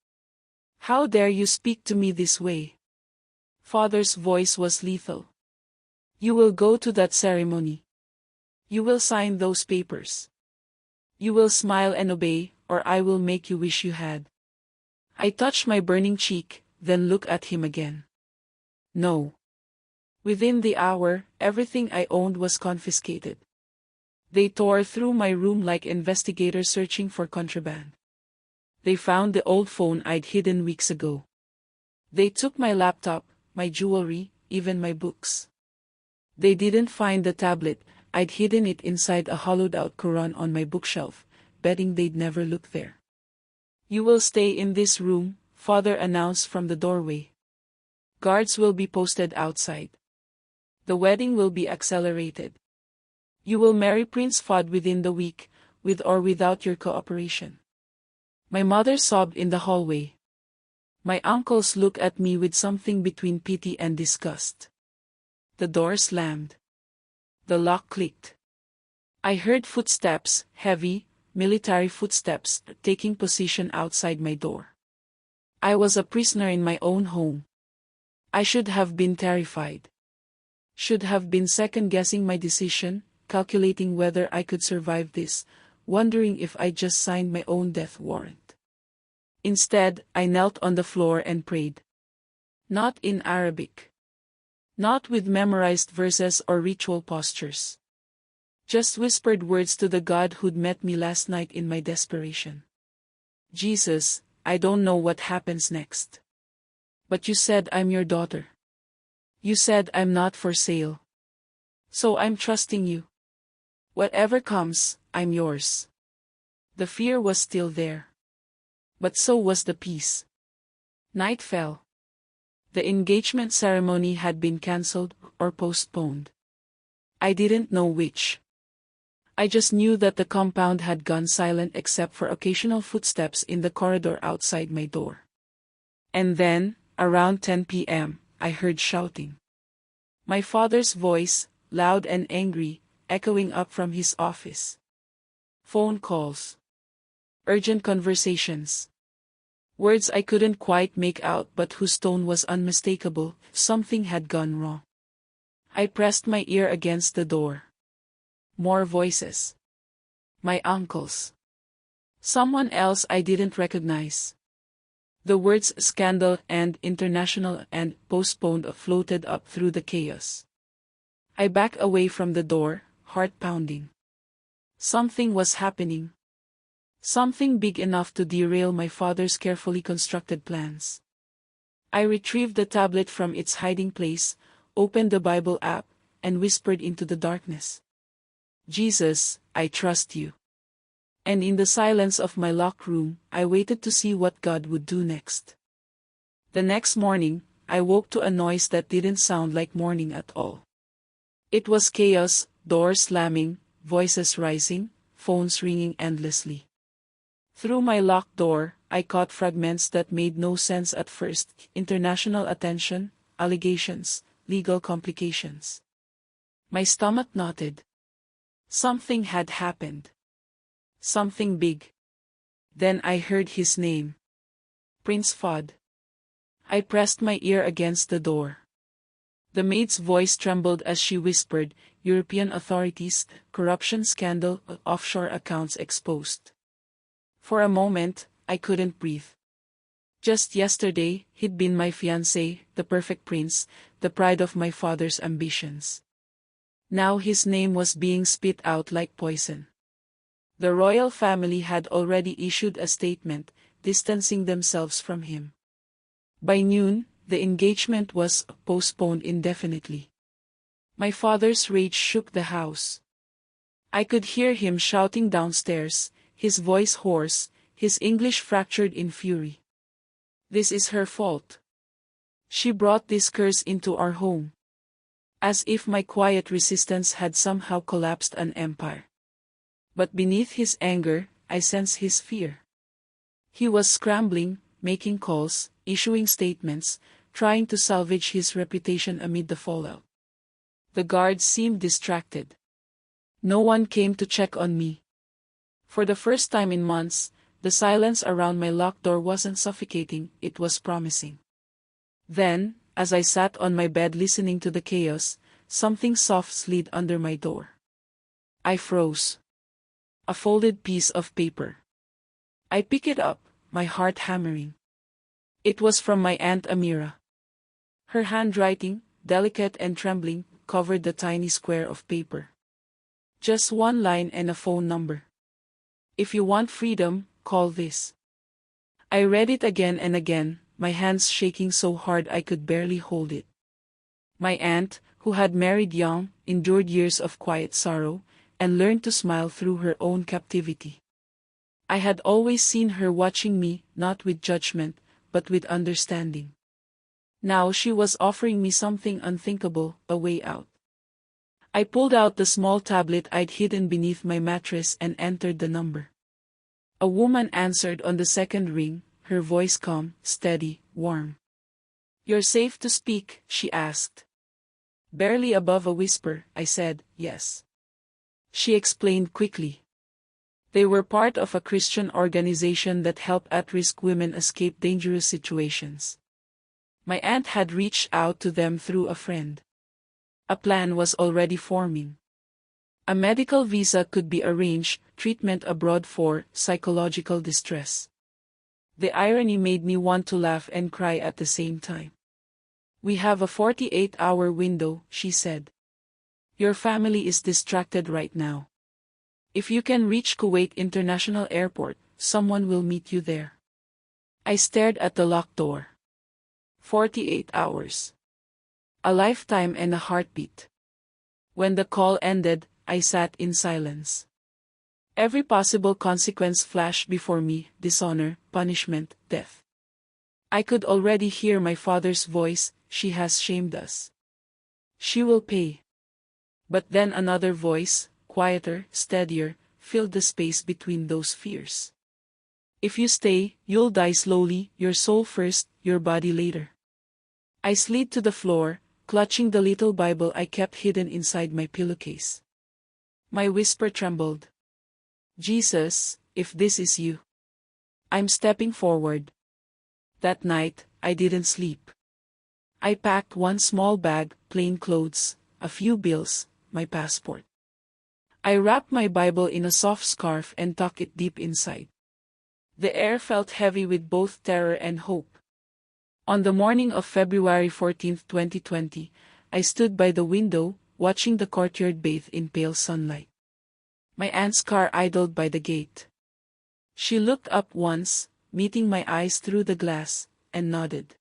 How dare you speak to me this way? Father's voice was lethal. You will go to that ceremony. You will sign those papers. You will smile and obey, or I will make you wish you had. I touched my burning cheek, then looked at him again. No. Within the hour, everything I owned was confiscated. They tore through my room like investigators searching for contraband. They found the old phone I'd hidden weeks ago. They took my laptop, my jewelry, even my books. They didn't find the tablet. I'd hidden it inside a hollowed-out Quran on my bookshelf, betting they'd never look there. You will stay in this room, Father announced from the doorway. Guards will be posted outside. The wedding will be accelerated. You will marry Prince Fuad within the week, with or without your cooperation. My mother sobbed in the hallway. My uncles looked at me with something between pity and disgust. The door slammed. The lock clicked. I heard footsteps, heavy, military footsteps, taking position outside my door. I was a prisoner in my own home. I should have been terrified. Should have been second-guessing my decision, calculating whether I could survive this, wondering if I just signed my own death warrant. Instead, I knelt on the floor and prayed. Not in Arabic. Not with memorized verses or ritual postures. Just whispered words to the God who'd met me last night in my desperation. Jesus, I don't know what happens next. But you said I'm your daughter. You said I'm not for sale. So I'm trusting you. Whatever comes, I'm yours. The fear was still there. But so was the peace. Night fell. The engagement ceremony had been cancelled or postponed. I didn't know which. I just knew that the compound had gone silent except for occasional footsteps in the corridor outside my door. And then, around 10 p.m., I heard shouting. My father's voice, loud and angry, echoing up from his office. Phone calls. Urgent conversations. Words I couldn't quite make out but whose tone was unmistakable. Something had gone wrong. I pressed my ear against the door. More voices. My uncle's. Someone else I didn't recognize. The words scandal and international and postponed floated up through the chaos. I backed away from the door, heart pounding. Something was happening. Something big enough to derail my father's carefully constructed plans. I retrieved the tablet from its hiding place, opened the Bible app, and whispered into the darkness. Jesus, I trust you. And in the silence of my locked room, I waited to see what God would do next. The next morning, I woke to a noise that didn't sound like morning at all. It was chaos, doors slamming, voices rising, phones ringing endlessly. Through my locked door, I caught fragments that made no sense at first: international attention, allegations, legal complications. My stomach knotted. Something had happened. Something big. Then I heard his name. Prince Fudd. I pressed my ear against the door. The maid's voice trembled as she whispered, "European authorities, corruption scandal, offshore accounts exposed." For a moment, I couldn't breathe. Just yesterday, he'd been my fiancé, the perfect prince, the pride of my father's ambitions. Now his name was being spit out like poison. The royal family had already issued a statement, distancing themselves from him. By noon, the engagement was postponed indefinitely. My father's rage shook the house. I could hear him shouting downstairs, his voice hoarse, his English fractured in fury. "This is her fault. She brought this curse into our home." As if my quiet resistance had somehow collapsed an empire. But beneath his anger, I sensed his fear. He was scrambling, making calls, issuing statements, trying to salvage his reputation amid the fallout. The guards seemed distracted. No one came to check on me. For the first time in months, the silence around my locked door wasn't suffocating, it was promising. Then, as I sat on my bed listening to the chaos, something soft slid under my door. I froze. A folded piece of paper. I picked it up, my heart hammering. It was from my Aunt Amira. Her handwriting, delicate and trembling, covered the tiny square of paper. Just one line and a phone number. "If you want freedom, call this." I read it again and again, my hands shaking so hard I could barely hold it. My aunt, who had married young, endured years of quiet sorrow, and learned to smile through her own captivity. I had always seen her watching me, not with judgment, but with understanding. Now she was offering me something unthinkable, a way out. I pulled out the small tablet I'd hidden beneath my mattress and entered the number. A woman answered on the second ring, her voice calm, steady, warm. "You're safe to speak?" she asked. Barely above a whisper, I said, "Yes." She explained quickly. They were part of a Christian organization that helped at-risk women escape dangerous situations. My aunt had reached out to them through a friend. A plan was already forming. A medical visa could be arranged, treatment abroad for psychological distress. The irony made me want to laugh and cry at the same time. "We have a 48-hour window," she said. "Your family is distracted right now. If you can reach Kuwait International Airport, someone will meet you there." I stared at the locked door. 48 hours. A lifetime and a heartbeat. When the call ended, I sat in silence. Every possible consequence flashed before me: dishonor, punishment, death. I could already hear my father's voice: "She has shamed us. She will pay." But then another voice, quieter, steadier, filled the space between those fears. "If you stay, you'll die slowly, your soul first, your body later." I slid to the floor, clutching the little Bible I kept hidden inside my pillowcase. My whisper trembled. "Jesus, if this is you, I'm stepping forward." That night, I didn't sleep. I packed one small bag, plain clothes, a few bills, my passport. I wrapped my Bible in a soft scarf and tucked it deep inside. The air felt heavy with both terror and hope. On the morning of February 14, 2020, I stood by the window, watching the courtyard bathe in pale sunlight. My aunt's car idled by the gate. She looked up once, meeting my eyes through the glass, and nodded.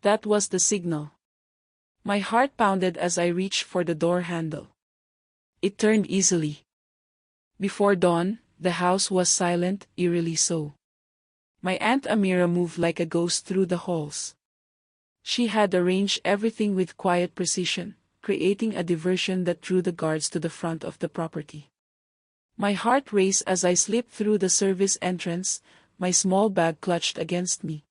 That was the signal. My heart pounded as I reached for the door handle. It turned easily. Before dawn, the house was silent, eerily so. My Aunt Amira moved like a ghost through the halls. She had arranged everything with quiet precision, creating a diversion that drew the guards to the front of the property. My heart raced as I slipped through the service entrance, my small bag clutched against me.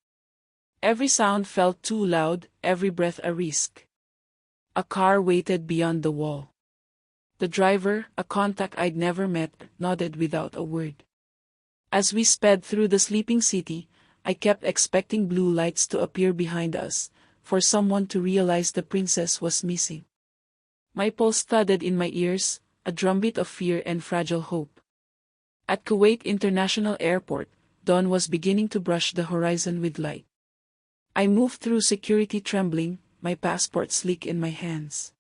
Every sound felt too loud, every breath a risk. A car waited beyond the wall. The driver, a contact I'd never met, nodded without a word. As we sped through the sleeping city, I kept expecting blue lights to appear behind us, for someone to realize the princess was missing. My pulse thudded in my ears, a drumbeat of fear and fragile hope. At Kuwait International Airport, dawn was beginning to brush the horizon with light. I moved through security trembling, my passport sleek in my hands.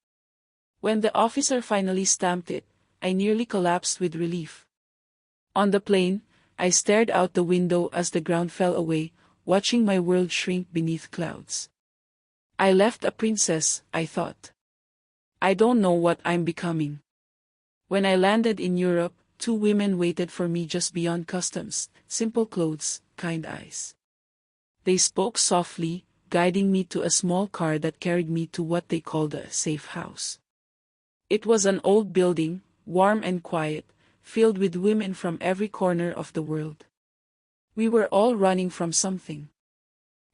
When the officer finally stamped it, I nearly collapsed with relief. On the plane, I stared out the window as the ground fell away, watching my world shrink beneath clouds. I left a princess, I thought. I don't know what I'm becoming. When I landed in Europe, 2 women waited for me just beyond customs, simple clothes, kind eyes. They spoke softly, guiding me to a small car that carried me to what they called a safe house. It was an old building, warm and quiet, filled with women from every corner of the world. We were all running from something.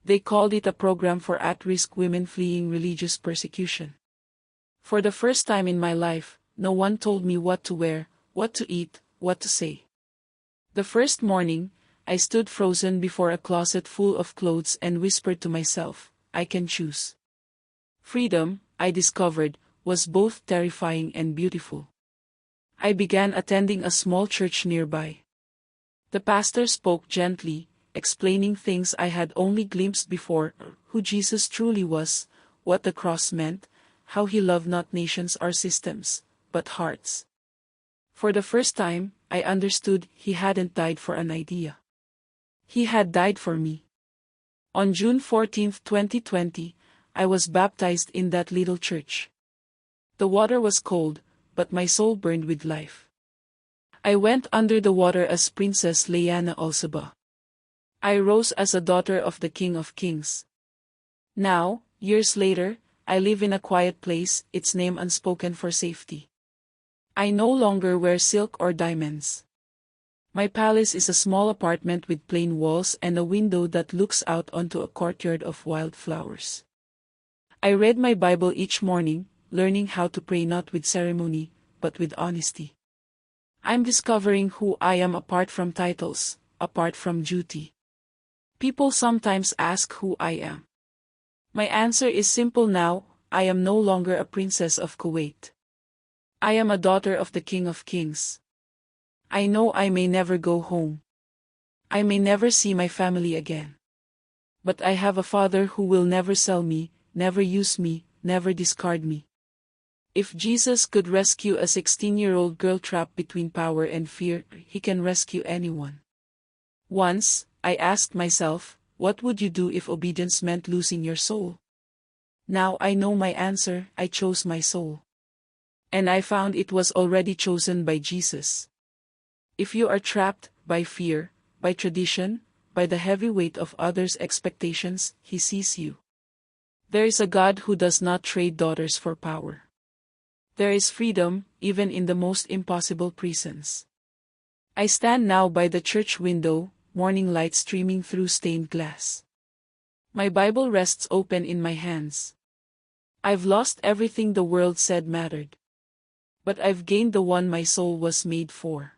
They called it a program for at-risk women fleeing religious persecution. For the first time in my life, no one told me what to wear, what to eat, what to say. The first morning, I stood frozen before a closet full of clothes and whispered to myself, I can choose. Freedom, I discovered, was both terrifying and beautiful. I began attending a small church nearby. The pastor spoke gently, explaining things I had only glimpsed before, who Jesus truly was, what the cross meant, how he loved not nations or systems, but hearts. For the first time, I understood he hadn't died for an idea. He had died for me. On June 14, 2020, I was baptized in that little church. The water was cold, but my soul burned with life. I went under the water as Princess Leanna Alsaba. I rose as a daughter of the King of Kings. Now, years later, I live in a quiet place, its name unspoken for safety. I no longer wear silk or diamonds. My palace is a small apartment with plain walls and a window that looks out onto a courtyard of wildflowers. I read my Bible each morning, learning how to pray not with ceremony, but with honesty. I'm discovering who I am apart from titles, apart from duty. People sometimes ask who I am. My answer is simple now, I am no longer a princess of Kuwait. I am a daughter of the King of Kings. I know I may never go home. I may never see my family again. But I have a father who will never sell me, never use me, never discard me. If Jesus could rescue a 16-year-old girl trapped between power and fear, he can rescue anyone. Once, I asked myself, what would you do if obedience meant losing your soul? Now I know my answer, I chose my soul. And I found it was already chosen by Jesus. If you are trapped by fear, by tradition, by the heavy weight of others' expectations, he sees you. There is a God who does not trade daughters for power. There is freedom, even in the most impossible prisons. I stand now by the church window, morning light streaming through stained glass. My Bible rests open in my hands. I've lost everything the world said mattered. But I've gained the one my soul was made for.